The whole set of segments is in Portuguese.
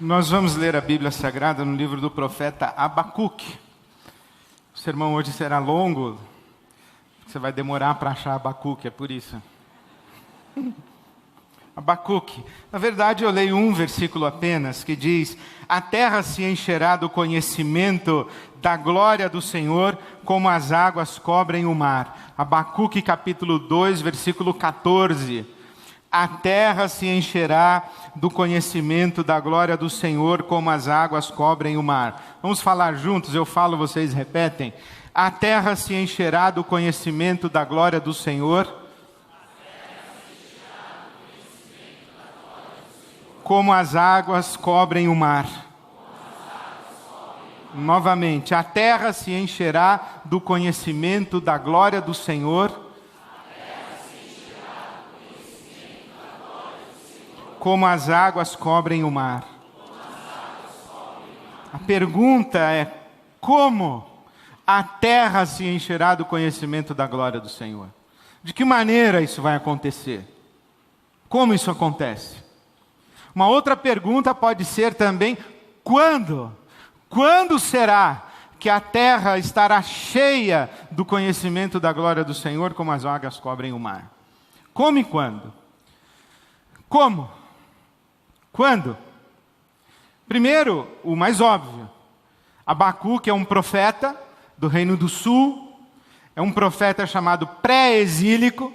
Nós vamos ler a Bíblia Sagrada no livro do profeta Abacuque. O sermão hoje será longo, você vai demorar para achar Abacuque, é por isso. Abacuque. Na verdade, eu leio um versículo apenas, que diz: a terra se encherá do conhecimento da glória do Senhor, como as águas cobrem o mar. Abacuque capítulo 2, versículo 14. A terra se encherá do conhecimento da glória do Senhor, como as águas cobrem o mar. Vamos falar juntos, eu falo, vocês repetem. A terra se encherá do conhecimento da glória do Senhor, como as águas cobrem o mar. Novamente, a terra se encherá do conhecimento da glória do Senhor, como as águas cobrem o mar. A pergunta é: como a terra se encherá do conhecimento da glória do Senhor? De que maneira isso vai acontecer? Como isso acontece? Uma outra pergunta pode ser também: quando? Quando será que a terra estará cheia do conhecimento da glória do Senhor, como as águas cobrem o mar? Como e quando? Como? Quando? Primeiro, o mais óbvio. Abacuque é um profeta do Reino do Sul, é um profeta chamado pré-exílico.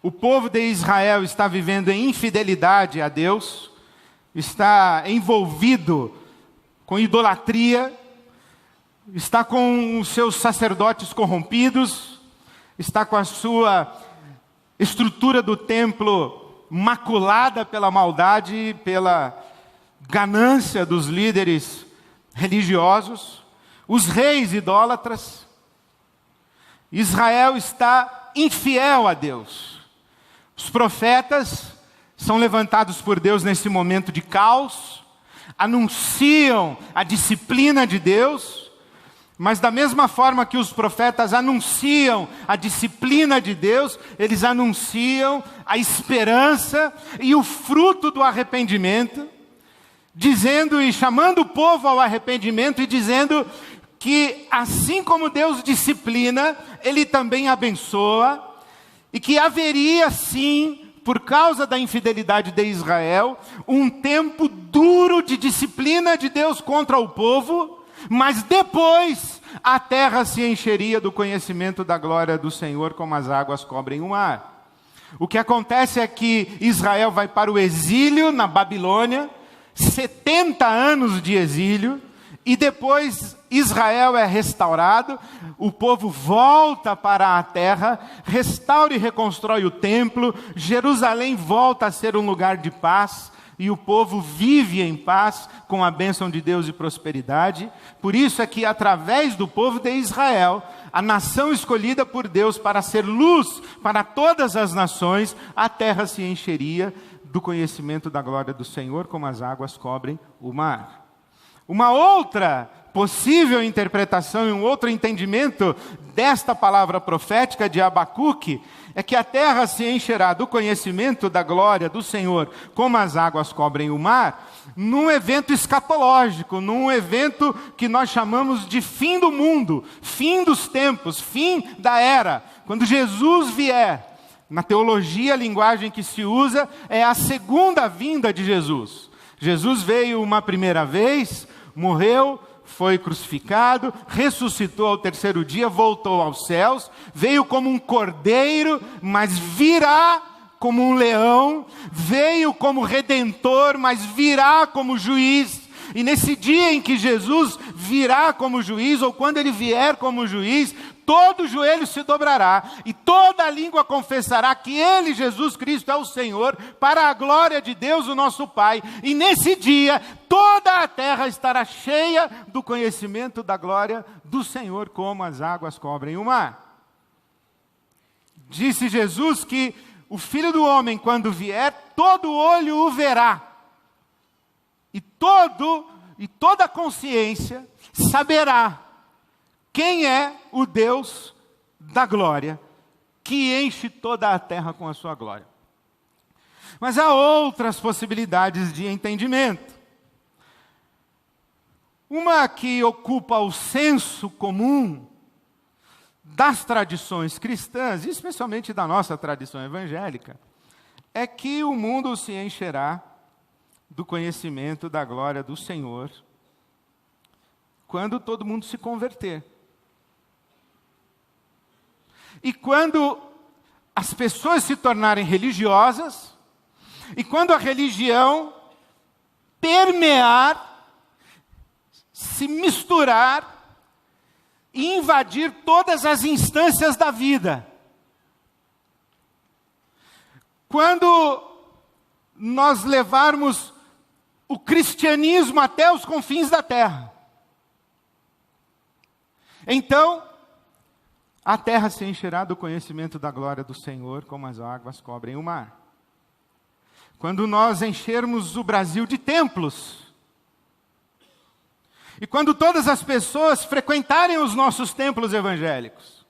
O povo de Israel está vivendo em infidelidade a Deus, está envolvido com idolatria, está com os seus sacerdotes corrompidos, está com a sua estrutura do templo maculada pela maldade, pela ganância dos líderes religiosos, os reis idólatras. Israel está infiel a Deus. Os profetas são levantados por Deus nesse momento de caos, anunciam a disciplina de Deus, mas da mesma forma que os profetas anunciam a disciplina de Deus, eles anunciam a esperança e o fruto do arrependimento, dizendo e chamando o povo ao arrependimento e dizendo que assim como Deus disciplina, Ele também abençoa, e que haveria sim, por causa da infidelidade de Israel, um tempo duro de disciplina de Deus contra o povo, mas depois a terra se encheria do conhecimento da glória do Senhor, como as águas cobrem o mar. O que acontece é que Israel vai para o exílio na Babilônia, 70 anos de exílio, e depois Israel é restaurado, o povo volta para a terra, restaura e reconstrói o templo, Jerusalém volta a ser um lugar de paz, e o povo vive em paz com a bênção de Deus e prosperidade. Por isso é que através do povo de Israel, a nação escolhida por Deus para ser luz para todas as nações, a terra se encheria do conhecimento da glória do Senhor, como as águas cobrem o mar. Uma outra possível interpretação e um outro entendimento desta palavra profética de Abacuque é que a terra se encherá do conhecimento da glória do Senhor, como as águas cobrem o mar, num evento escatológico, num evento que nós chamamos de fim do mundo, fim dos tempos, fim da era. Quando Jesus vier, na teologia, a linguagem que se usa é a segunda vinda de Jesus. Jesus veio uma primeira vez, morreu, foi crucificado, ressuscitou ao terceiro dia, voltou aos céus, veio como um cordeiro, mas virá como um leão, veio como redentor, mas virá como juiz. E nesse dia em que Jesus virá como juiz, ou quando ele vier como juiz, todo joelho se dobrará e toda língua confessará que Ele, Jesus Cristo, é o Senhor, para a glória de Deus, o nosso Pai. E nesse dia, toda a terra estará cheia do conhecimento da glória do Senhor, como as águas cobrem o mar. Disse Jesus que o Filho do Homem, quando vier, todo olho o verá. E toda consciência saberá quem é o Deus da glória, que enche toda a terra com a sua glória. Mas há outras possibilidades de entendimento. Uma que ocupa o senso comum das tradições cristãs, e especialmente da nossa tradição evangélica, é que o mundo se encherá do conhecimento da glória do Senhor quando todo mundo se converter. E quando as pessoas se tornarem religiosas, e quando a religião permear, se misturar e invadir todas as instâncias da vida. Quando nós levarmos o cristianismo até os confins da terra, então a terra se encherá do conhecimento da glória do Senhor, como as águas cobrem o mar. Quando nós enchermos o Brasil de templos, e quando todas as pessoas frequentarem os nossos templos evangélicos,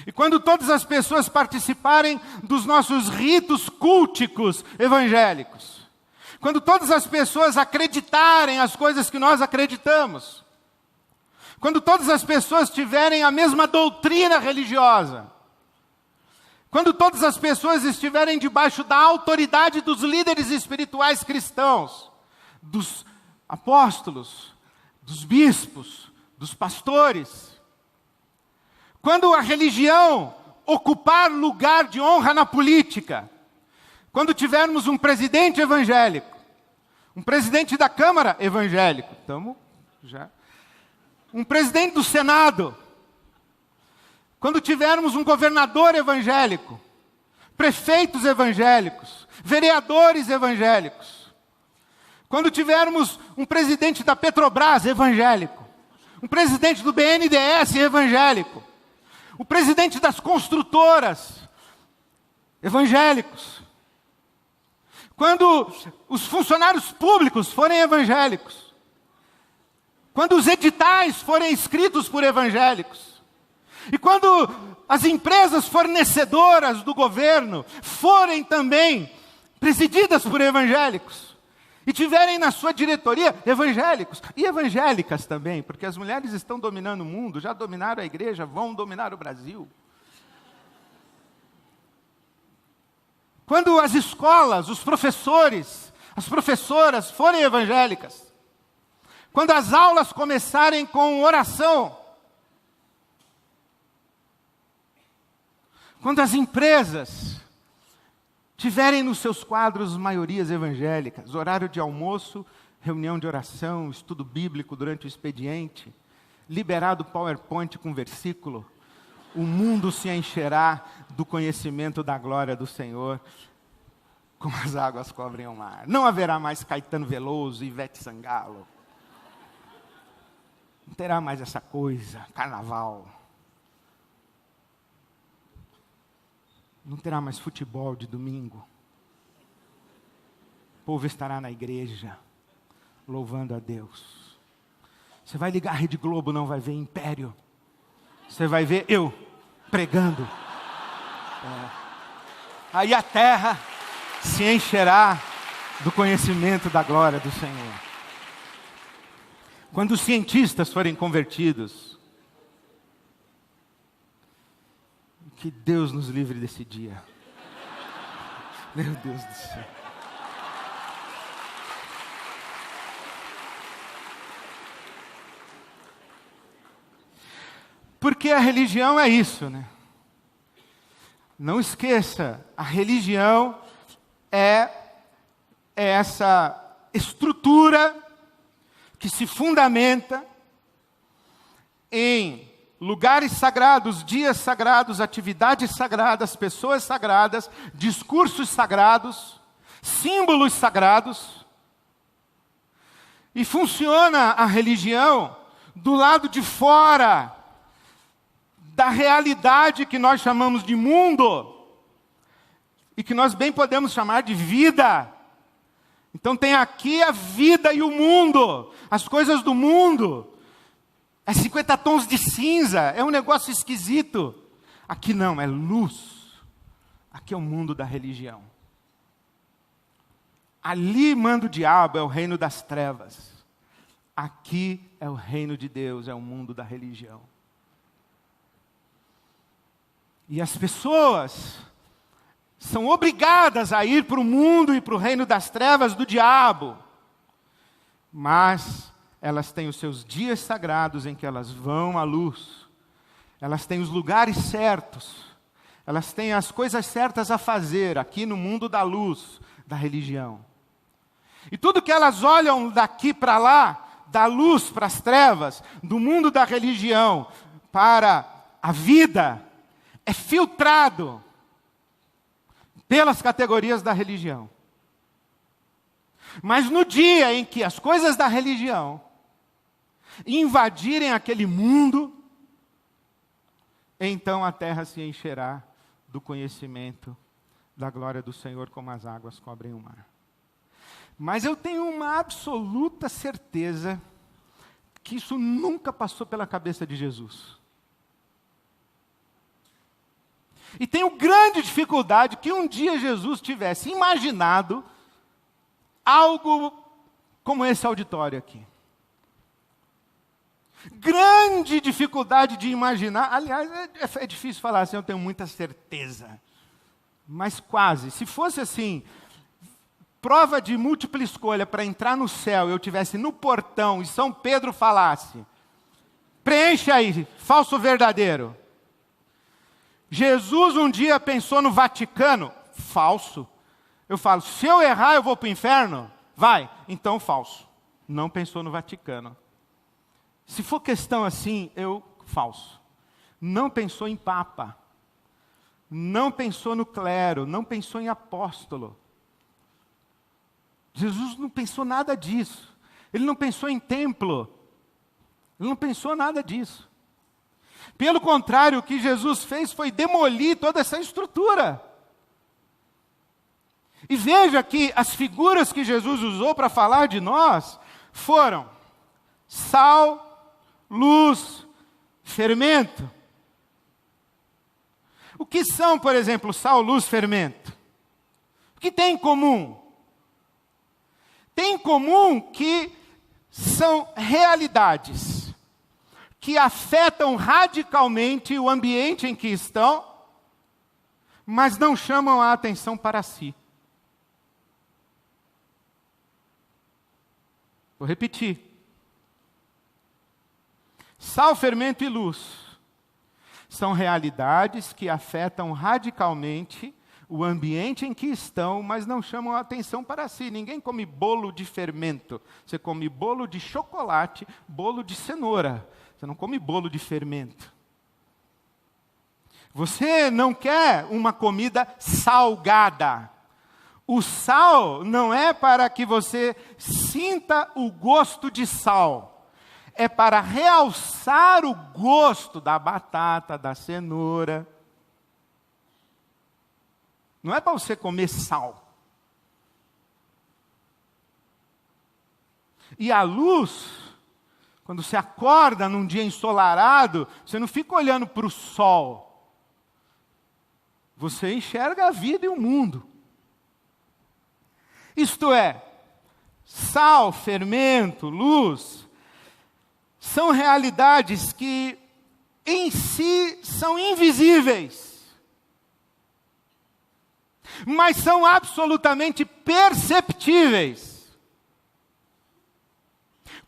e quando todas as pessoas participarem dos nossos ritos culticos evangélicos, quando todas as pessoas acreditarem as coisas que nós acreditamos, quando todas as pessoas tiverem a mesma doutrina religiosa, quando todas as pessoas estiverem debaixo da autoridade dos líderes espirituais cristãos, dos apóstolos, dos bispos, dos pastores, quando a religião ocupar lugar de honra na política, quando tivermos um presidente evangélico, um presidente da Câmara evangélico, um presidente do Senado, quando tivermos um governador evangélico, prefeitos evangélicos, vereadores evangélicos, quando tivermos um presidente da Petrobras evangélico, um presidente do BNDES evangélico, o presidente das construtoras evangélicos, quando os funcionários públicos forem evangélicos, quando os editais forem escritos por evangélicos, e quando as empresas fornecedoras do governo forem também presididas por evangélicos, e tiverem na sua diretoria evangélicos e evangélicas também, porque as mulheres estão dominando o mundo, já dominaram a igreja, vão dominar o Brasil. Quando as escolas, os professores, as professoras forem evangélicas, quando as aulas começarem com oração, quando as empresas tiverem nos seus quadros maiorias evangélicas, horário de almoço, reunião de oração, estudo bíblico durante o expediente, liberado PowerPoint com versículo, o mundo se encherá do conhecimento da glória do Senhor, como as águas cobrem o mar. Não haverá mais Caetano Veloso e Ivete Sangalo. Não terá mais essa coisa, carnaval. Não terá mais futebol de domingo. O povo estará na igreja, louvando a Deus. Você vai ligar a Rede Globo, não vai ver Império. Você vai ver eu pregando. Aí a terra se encherá do conhecimento da glória do Senhor. Quando os cientistas forem convertidos, que Deus nos livre desse dia. Meu Deus do céu. Porque a religião é isso, né? Não esqueça, a religião é essa estrutura que se fundamenta em lugares sagrados, dias sagrados, atividades sagradas, pessoas sagradas, discursos sagrados, símbolos sagrados. E funciona a religião do lado de fora da realidade que nós chamamos de mundo e que nós bem podemos chamar de vida. Então tem aqui a vida e o mundo, as coisas do mundo. É 50 tons de cinza, é um negócio esquisito. Aqui não, é luz. Aqui é o mundo da religião. Ali manda o diabo, é o reino das trevas. Aqui é o reino de Deus, é o mundo da religião. E as pessoas são obrigadas a ir para o mundo e para o reino das trevas do diabo. Mas elas têm os seus dias sagrados em que elas vão à luz. Elas têm os lugares certos. Elas têm as coisas certas a fazer aqui no mundo da luz, da religião. E tudo que elas olham daqui para lá, da luz para as trevas, do mundo da religião para a vida, é filtrado pelas categorias da religião. Mas no dia em que as coisas da religião invadirem aquele mundo, então a terra se encherá do conhecimento da glória do Senhor, como as águas cobrem o mar. Mas eu tenho uma absoluta certeza que isso nunca passou pela cabeça de Jesus. E tenho grande dificuldade que um dia Jesus tivesse imaginado algo como esse auditório aqui. Grande dificuldade de imaginar. Aliás, é difícil falar assim, eu tenho muita certeza. Mas quase. Se fosse assim, prova de múltipla escolha para entrar no céu, eu estivesse no portão e São Pedro falasse, preencha aí, falso ou verdadeiro. Jesus um dia pensou no Vaticano, falso. Eu falo, se eu errar eu vou para o inferno? Vai, então falso. Não pensou no Vaticano. Se for questão assim, falso. Não pensou em Papa. Não pensou no clero, não pensou em apóstolo. Jesus não pensou nada disso. Ele não pensou em templo. Ele não pensou nada disso. Pelo contrário, o que Jesus fez foi demolir toda essa estrutura. E veja que as figuras que Jesus usou para falar de nós foram sal, luz, fermento. O que são, por exemplo, sal, luz, fermento? O que tem em comum? Tem em comum que são realidades que afetam radicalmente o ambiente em que estão, mas não chamam a atenção para si. Vou repetir. Sal, fermento e luz são realidades que afetam radicalmente o ambiente em que estão, mas não chamam a atenção para si. Ninguém come bolo de fermento. Você come bolo de chocolate, bolo de cenoura. Você não come bolo de fermento. Você não quer uma comida salgada. O sal não é para que você sinta o gosto de sal. É para realçar o gosto da batata, da cenoura. Não é para você comer sal. E a luz, quando você acorda num dia ensolarado, você não fica olhando para o sol. Você enxerga a vida e o mundo. Isto é, sal, fermento, luz, são realidades que em si são invisíveis, mas são absolutamente perceptíveis.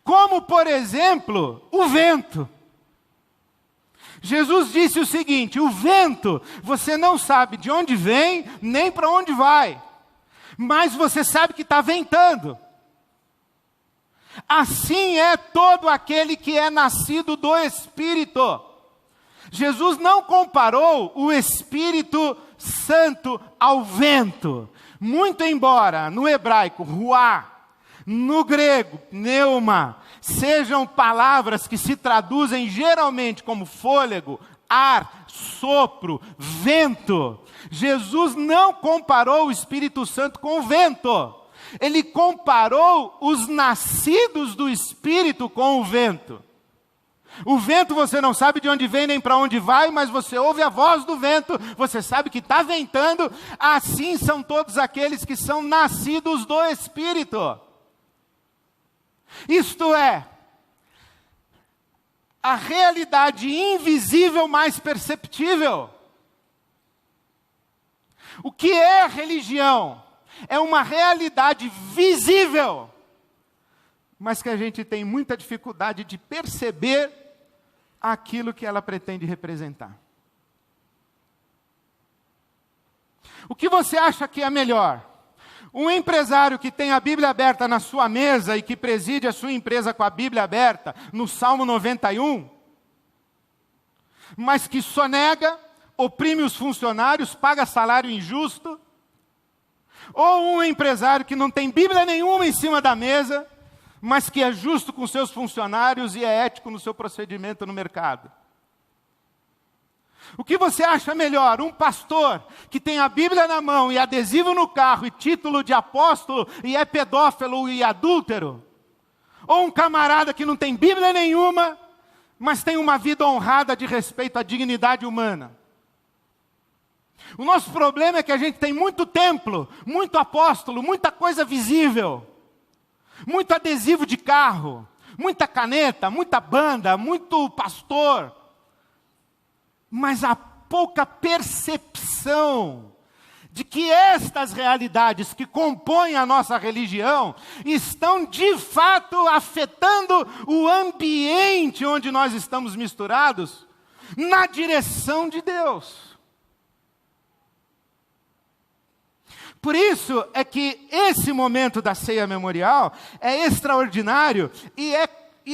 Como, por exemplo, o vento. Jesus disse o seguinte: o vento, você não sabe de onde vem, nem para onde vai, mas você sabe que está ventando. Assim é todo aquele que é nascido do Espírito. Jesus não comparou o Espírito Santo ao vento, muito embora no hebraico, ruá, no grego, pneuma, sejam palavras que se traduzem geralmente como fôlego, ar, sopro, vento. Jesus não comparou o Espírito Santo com o vento. Ele comparou os nascidos do Espírito com o vento. O vento você não sabe de onde vem nem para onde vai, mas você ouve a voz do vento, você sabe que está ventando. Assim são todos aqueles que são nascidos do Espírito. Isto é, a realidade invisível mais perceptível. O que é religião? É uma realidade visível, mas que a gente tem muita dificuldade de perceber aquilo que ela pretende representar. O que você acha que é melhor? Um empresário que tem a Bíblia aberta na sua mesa e que preside a sua empresa com a Bíblia aberta, no Salmo 91, mas que sonega, oprime os funcionários, paga salário injusto? Ou um empresário que não tem Bíblia nenhuma em cima da mesa, mas que é justo com seus funcionários e é ético no seu procedimento no mercado? O que você acha melhor? Um pastor que tem a Bíblia na mão e adesivo no carro e título de apóstolo e é pedófilo e adúltero? Ou um camarada que não tem Bíblia nenhuma, mas tem uma vida honrada de respeito à dignidade humana? O nosso problema é que a gente tem muito templo, muito apóstolo, muita coisa visível, muito adesivo de carro, muita caneta, muita banda, muito pastor, mas há pouca percepção de que estas realidades que compõem a nossa religião estão de fato afetando o ambiente onde nós estamos misturados na direção de Deus. Por isso é que esse momento da ceia memorial é extraordinário e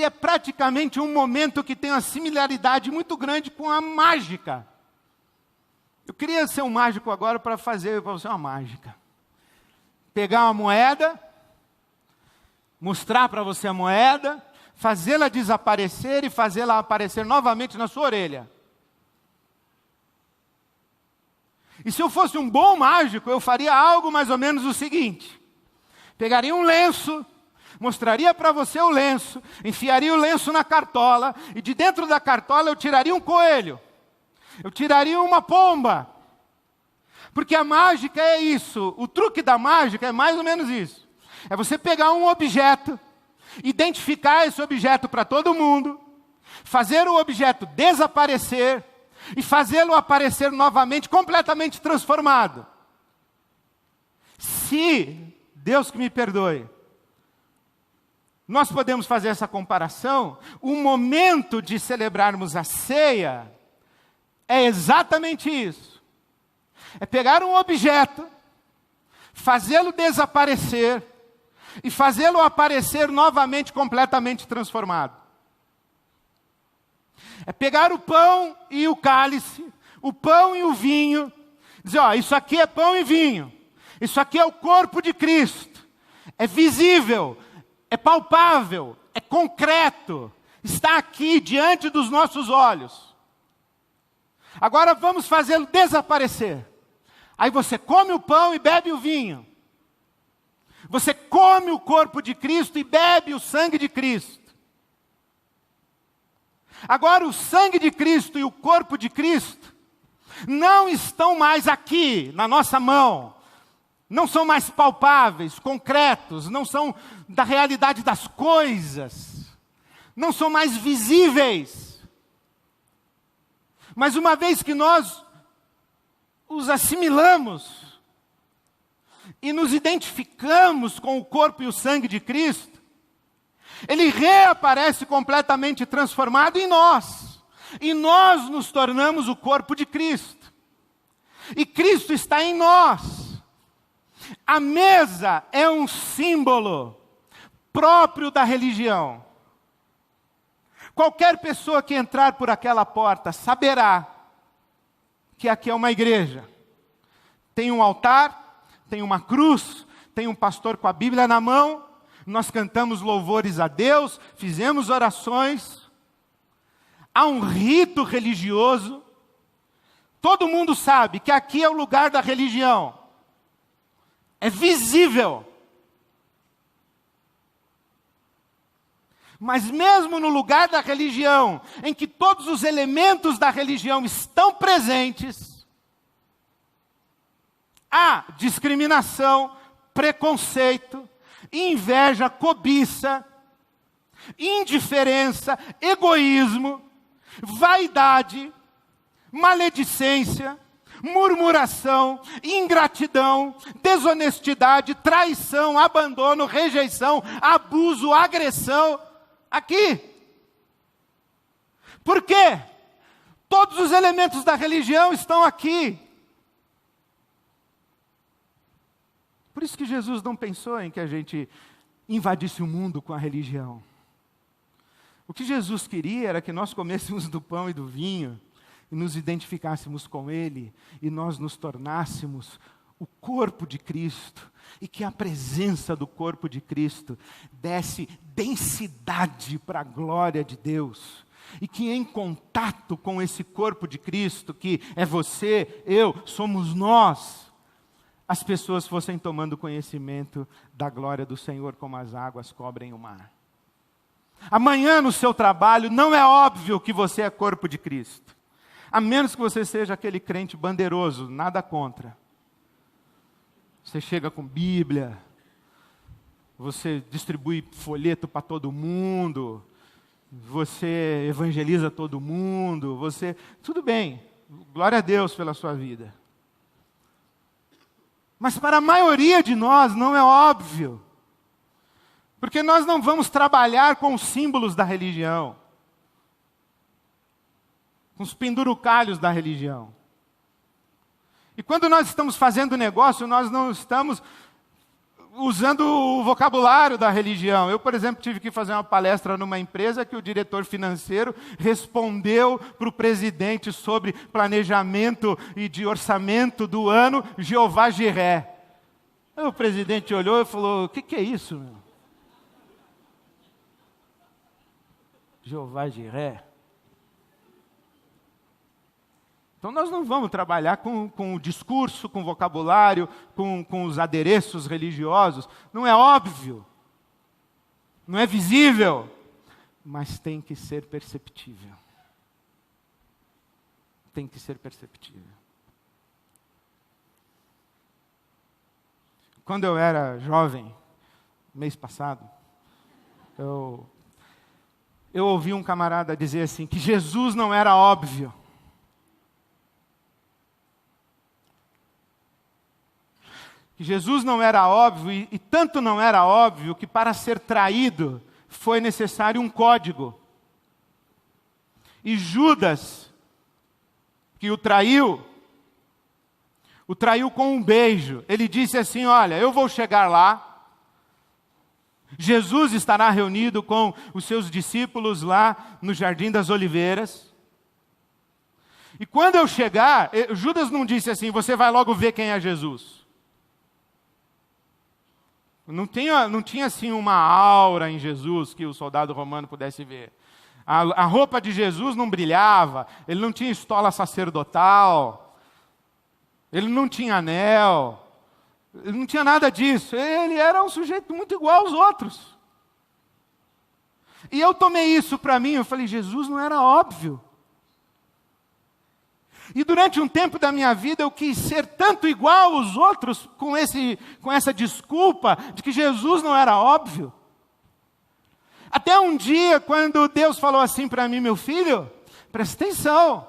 é praticamente um momento que tem uma similaridade muito grande com a mágica. Eu queria ser um mágico agora para fazer para você uma mágica. Pegar uma moeda, mostrar para você a moeda, fazê-la desaparecer e fazê-la aparecer novamente na sua orelha. E se eu fosse um bom mágico, eu faria algo mais ou menos o seguinte: pegaria um lenço, mostraria para você o lenço, enfiaria o lenço na cartola, e de dentro da cartola eu tiraria um coelho, eu tiraria uma pomba, porque a mágica é isso, o truque da mágica é mais ou menos isso, é você pegar um objeto, identificar esse objeto para todo mundo, fazer o objeto desaparecer, e fazê-lo aparecer novamente, completamente transformado. Se, Deus que me perdoe, nós podemos fazer essa comparação, o momento de celebrarmos a ceia é exatamente isso. É pegar um objeto, fazê-lo desaparecer, e fazê-lo aparecer novamente, completamente transformado. É pegar o pão e o cálice, o pão e o vinho, dizer, ó, isso aqui é pão e vinho, isso aqui é o corpo de Cristo, é visível, é palpável, é concreto, está aqui diante dos nossos olhos. Agora vamos fazê-lo desaparecer. Aí você come o pão e bebe o vinho. Você come o corpo de Cristo e bebe o sangue de Cristo. Agora o sangue de Cristo e o corpo de Cristo não estão mais aqui na nossa mão, não são mais palpáveis, concretos, não são da realidade das coisas, não são mais visíveis. Mas uma vez que nós os assimilamos e nos identificamos com o corpo e o sangue de Cristo, ele reaparece completamente transformado em nós. E nós nos tornamos o corpo de Cristo. E Cristo está em nós. A mesa é um símbolo próprio da religião. Qualquer pessoa que entrar por aquela porta saberá que aqui é uma igreja. Tem um altar, tem uma cruz, tem um pastor com a Bíblia na mão. Nós cantamos louvores a Deus, fizemos orações, há um rito religioso, todo mundo sabe que aqui é o lugar da religião, é visível. Mas mesmo no lugar da religião, em que todos os elementos da religião estão presentes, há discriminação, preconceito, inveja, cobiça, indiferença, egoísmo, vaidade, maledicência, murmuração, ingratidão, desonestidade, traição, abandono, rejeição, abuso, agressão. Aqui. Por quê? Todos os elementos da religião estão aqui. Por isso que Jesus não pensou em que a gente invadisse o mundo com a religião. O que Jesus queria era que nós comêssemos do pão e do vinho, e nos identificássemos com Ele, e nós nos tornássemos o corpo de Cristo, e que a presença do corpo de Cristo desse densidade para a glória de Deus, e que em contato com esse corpo de Cristo, que é você, eu, somos nós, as pessoas fossem tomando conhecimento da glória do Senhor como as águas cobrem o mar. Amanhã no seu trabalho não é óbvio que você é corpo de Cristo. A menos que você seja aquele crente bandeiroso, nada contra. Você chega com Bíblia, você distribui folheto para todo mundo, você evangeliza todo mundo, tudo bem, glória a Deus pela sua vida. Mas para a maioria de nós não é óbvio. Porque nós não vamos trabalhar com os símbolos da religião. Com os pendurucalhos da religião. E quando nós estamos fazendo negócio, nós não estamos usando o vocabulário da religião. Eu, por exemplo, tive que fazer uma palestra numa empresa que o diretor financeiro respondeu para o presidente sobre planejamento e de orçamento do ano, Jeová Jiré. Aí o presidente olhou e falou, o que é isso, meu? Jeová Jiré? Então nós não vamos trabalhar com o discurso, com o vocabulário, com os adereços religiosos. Não é óbvio, não é visível, mas tem que ser perceptível. Tem que ser perceptível. Quando eu era jovem, mês passado, eu ouvi um camarada dizer assim, que Jesus não era óbvio. Que Jesus não era óbvio, e tanto não era óbvio, que para ser traído foi necessário um código. E Judas, que o traiu com um beijo. Ele disse assim, olha, eu vou chegar lá, Jesus estará reunido com os seus discípulos lá no Jardim das Oliveiras. E quando eu chegar, Judas não disse assim, você vai logo ver quem é Jesus. Não tinha assim uma aura em Jesus que o soldado romano pudesse ver. A roupa de Jesus não brilhava, ele não tinha estola sacerdotal, ele não tinha anel, ele não tinha nada disso. Ele era um sujeito muito igual aos outros. E eu tomei isso para mim, eu falei, Jesus não era óbvio. E durante um tempo da minha vida eu quis ser tanto igual aos outros com essa desculpa de que Jesus não era óbvio. Até um dia, quando Deus falou assim para mim, meu filho, presta atenção.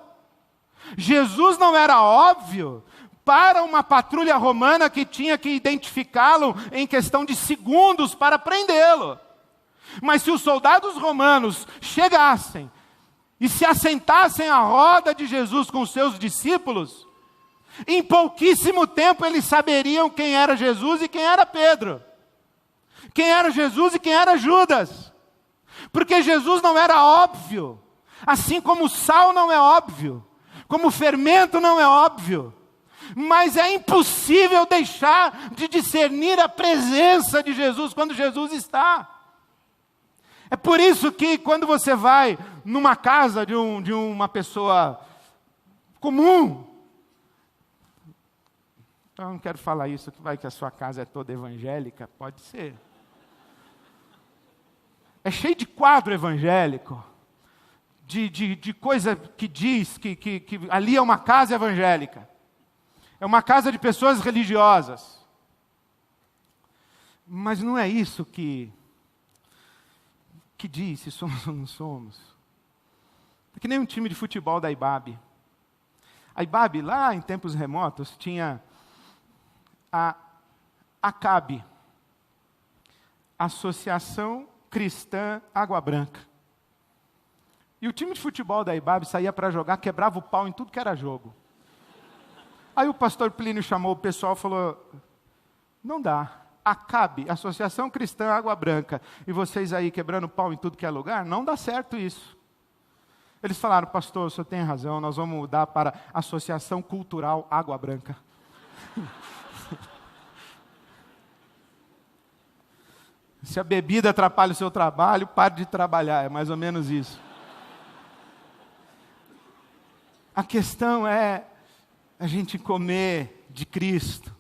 Jesus não era óbvio para uma patrulha romana que tinha que identificá-lo em questão de segundos para prendê-lo. Mas se os soldados romanos chegassem e se assentassem à roda de Jesus com os seus discípulos, em pouquíssimo tempo eles saberiam quem era Jesus e quem era Pedro. Quem era Jesus e quem era Judas. Porque Jesus não era óbvio. Assim como o sal não é óbvio. Como o fermento não é óbvio. Mas é impossível deixar de discernir a presença de Jesus quando Jesus está. É por isso que quando você vai numa casa de uma pessoa comum, eu não quero falar isso, que vai que a sua casa é toda evangélica, pode ser. É cheio de quadro evangélico, de coisa que diz que ali é uma casa evangélica. É uma casa de pessoas religiosas. Mas não é isso que que diz se somos ou não somos. É que nem um time de futebol da IBAB. A IBAB, lá em tempos remotos, tinha a ACAB, Associação Cristã Água Branca. E o time de futebol da IBAB saía para jogar, quebrava o pau em tudo que era jogo. Aí o pastor Plínio chamou o pessoal e falou, não dá. ACAB, Associação Cristã Água Branca, e vocês aí quebrando pau em tudo que é lugar, não dá certo isso. Eles falaram, pastor, o senhor tem razão, nós vamos mudar para Associação Cultural Água Branca. Se a bebida atrapalha o seu trabalho, pare de trabalhar, é mais ou menos isso. A questão é a gente comer de Cristo.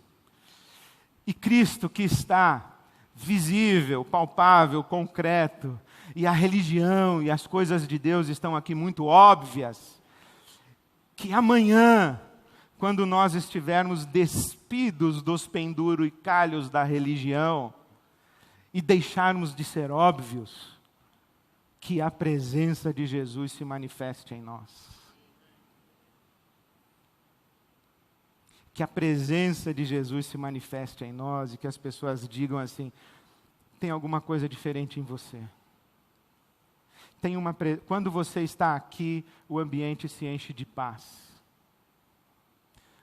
E Cristo que está visível, palpável, concreto, e a religião e as coisas de Deus estão aqui muito óbvias, que amanhã, quando nós estivermos despidos dos penduricalhos da religião, e deixarmos de ser óbvios, que a presença de Jesus se manifeste em nós. Que a presença de Jesus se manifeste em nós e que as pessoas digam assim, tem alguma coisa diferente em você. Quando você está aqui, o ambiente se enche de paz.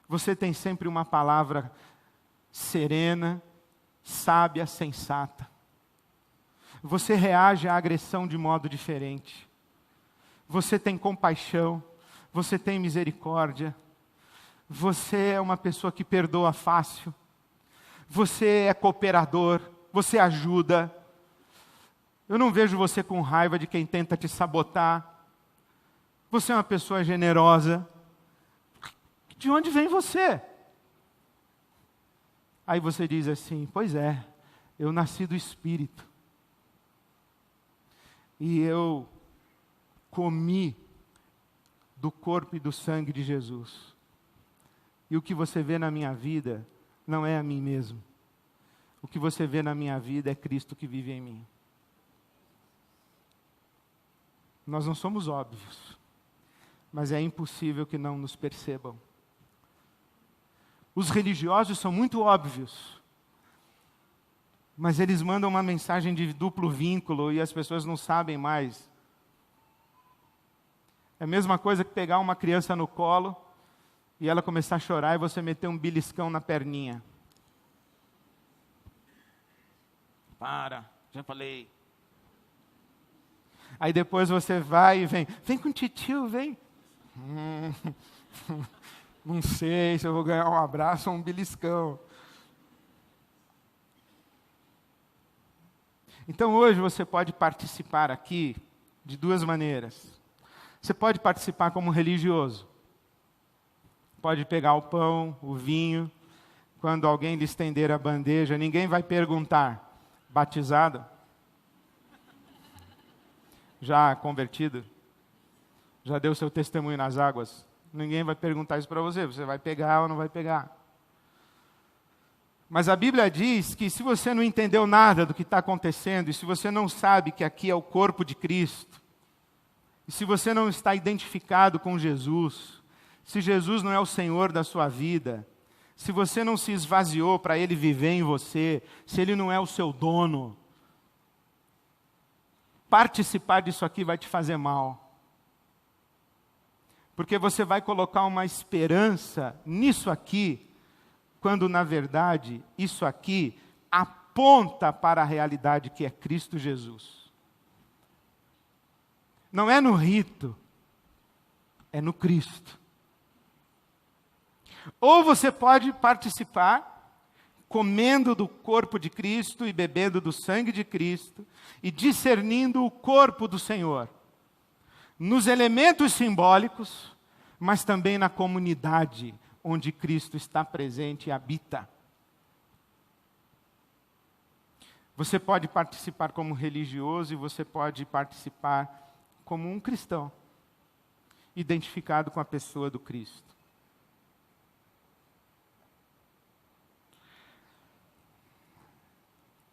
Você tem sempre uma palavra serena, sábia, sensata. Você reage à agressão de modo diferente. Você tem compaixão, você tem misericórdia. Você é uma pessoa que perdoa fácil. Você é cooperador, você ajuda. Eu não vejo você com raiva de quem tenta te sabotar. Você é uma pessoa generosa. De onde vem você? Aí você diz assim, pois é, eu nasci do Espírito. E eu comi do corpo e do sangue de Jesus. E o que você vê na minha vida não é a mim mesmo. O que você vê na minha vida é Cristo que vive em mim. Nós não somos óbvios, mas é impossível que não nos percebam. Os religiosos são muito óbvios, mas eles mandam uma mensagem de duplo vínculo e as pessoas não sabem mais. É a mesma coisa que pegar uma criança no colo e ela começar a chorar e você meter um beliscão na perninha. Para, já falei. Aí depois você vai e vem com o titio, vem. Não sei se eu vou ganhar um abraço ou um beliscão. Então hoje você pode participar aqui de duas maneiras. Você pode participar como religioso. Pode pegar o pão, o vinho. Quando alguém lhe estender a bandeja, ninguém vai perguntar, batizado? Já convertido? Já deu seu testemunho nas águas? Ninguém vai perguntar isso para você. Você vai pegar ou não vai pegar? Mas a Bíblia diz que se você não entendeu nada do que está acontecendo, e se você não sabe que aqui é o corpo de Cristo, e se você não está identificado com Jesus, se Jesus não é o Senhor da sua vida, se você não se esvaziou para Ele viver em você, se Ele não é o seu dono, participar disso aqui vai te fazer mal. Porque você vai colocar uma esperança nisso aqui, quando na verdade isso aqui aponta para a realidade que é Cristo Jesus. Não é no rito, é no Cristo. Ou você pode participar comendo do corpo de Cristo e bebendo do sangue de Cristo e discernindo o corpo do Senhor nos elementos simbólicos, mas também na comunidade onde Cristo está presente e habita. Você pode participar como religioso e você pode participar como um cristão, identificado com a pessoa do Cristo.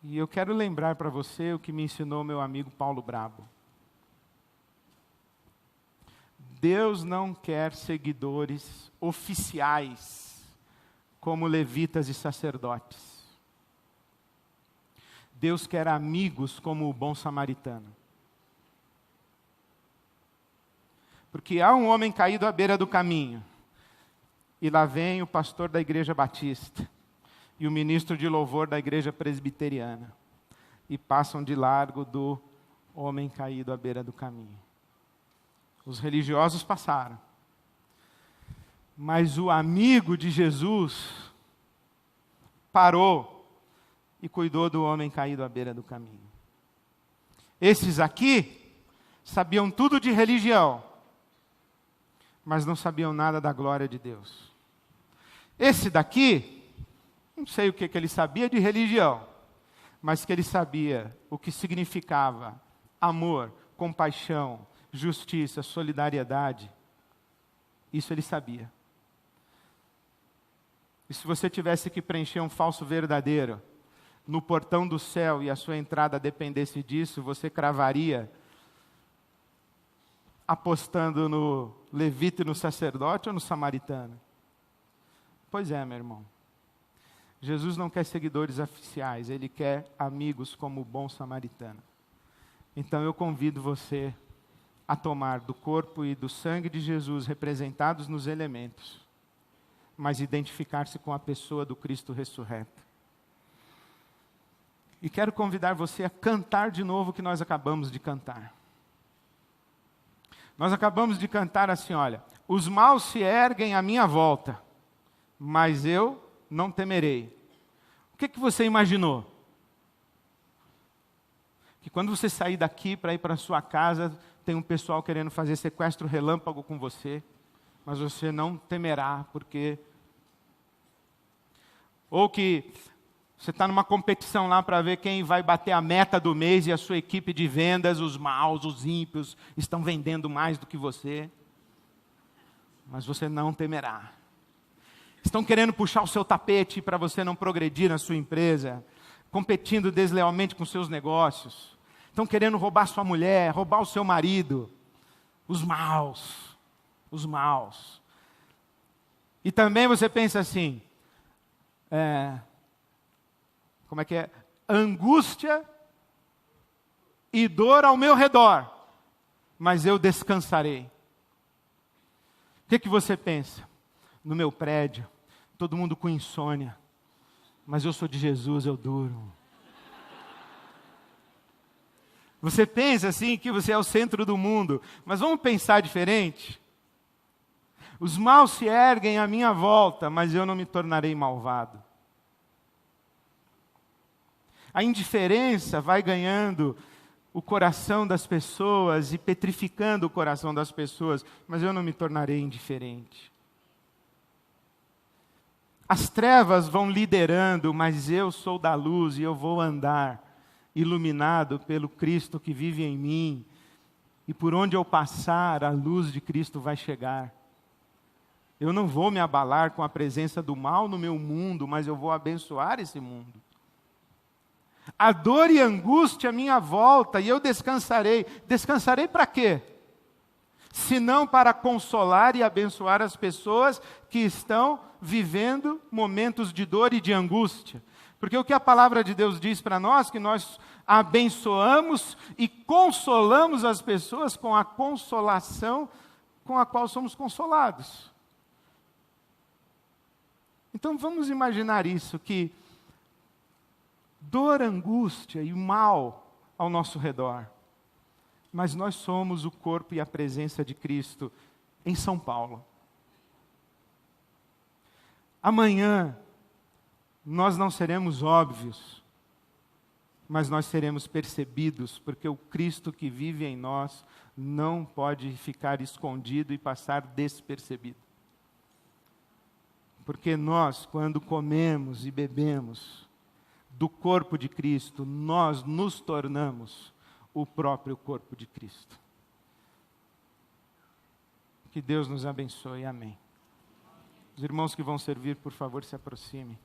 E eu quero lembrar para você o que me ensinou meu amigo Paulo Brabo. Deus não quer seguidores oficiais, como levitas e sacerdotes. Deus quer amigos como o bom samaritano. Porque há um homem caído à beira do caminho, e lá vem o pastor da igreja batista, e o ministro de louvor da igreja presbiteriana, e passam de largo do homem caído à beira do caminho. Os religiosos passaram, mas o amigo de Jesus parou e cuidou do homem caído à beira do caminho. Esses aqui sabiam tudo de religião, mas não sabiam nada da glória de Deus. Esse daqui, não sei o que ele sabia de religião, mas que ele sabia o que significava amor, compaixão, justiça, solidariedade. Isso ele sabia. E se você tivesse que preencher um falso verdadeiro no portão do céu e a sua entrada dependesse disso, você cravaria apostando no levita e no sacerdote ou no samaritano? Pois é, meu irmão. Jesus não quer seguidores oficiais, Ele quer amigos como o bom samaritano. Então eu convido você a tomar do corpo e do sangue de Jesus representados nos elementos, mas identificar-se com a pessoa do Cristo ressurreto. E quero convidar você a cantar de novo o que nós acabamos de cantar. Nós acabamos de cantar assim, olha: os maus se erguem à minha volta, mas eu não temerei. O que você imaginou? Que quando você sair daqui para ir para a sua casa, tem um pessoal querendo fazer sequestro relâmpago com você, mas você não temerá, porque... Ou que você está numa competição lá para ver quem vai bater a meta do mês e a sua equipe de vendas, os maus, os ímpios, estão vendendo mais do que você, mas você não temerá. Estão querendo puxar o seu tapete para você não progredir na sua empresa, competindo deslealmente com seus negócios. Estão querendo roubar sua mulher, roubar o seu marido. Os maus. Os maus. E também você pensa assim, como é que é? Angústia e dor ao meu redor, mas eu descansarei. O que você pensa? No meu prédio, todo mundo com insônia, mas eu sou de Jesus, eu durmo. Você pensa assim que você é o centro do mundo, mas vamos pensar diferente? Os maus se erguem à minha volta, mas eu não me tornarei malvado. A indiferença vai ganhando o coração das pessoas e petrificando o coração das pessoas, mas eu não me tornarei indiferente. As trevas vão liderando, mas eu sou da luz e eu vou andar iluminado pelo Cristo que vive em mim. E por onde eu passar, a luz de Cristo vai chegar. Eu não vou me abalar com a presença do mal no meu mundo, mas eu vou abençoar esse mundo. A dor e a angústia à minha volta, e eu descansarei. Descansarei para quê? Senão para consolar e abençoar as pessoas que estão vivendo momentos de dor e de angústia. Porque o que a palavra de Deus diz para nós, que nós abençoamos e consolamos as pessoas com a consolação com a qual somos consolados. Então vamos imaginar isso, que dor, angústia e mal ao nosso redor, mas nós somos o corpo e a presença de Cristo em São Paulo. Amanhã, nós não seremos óbvios, mas nós seremos percebidos, porque o Cristo que vive em nós não pode ficar escondido e passar despercebido. Porque nós, quando comemos e bebemos do corpo de Cristo, nós nos tornamos o próprio corpo de Cristo. Que Deus nos abençoe. Amém. Os irmãos que vão servir, por favor, se aproximem.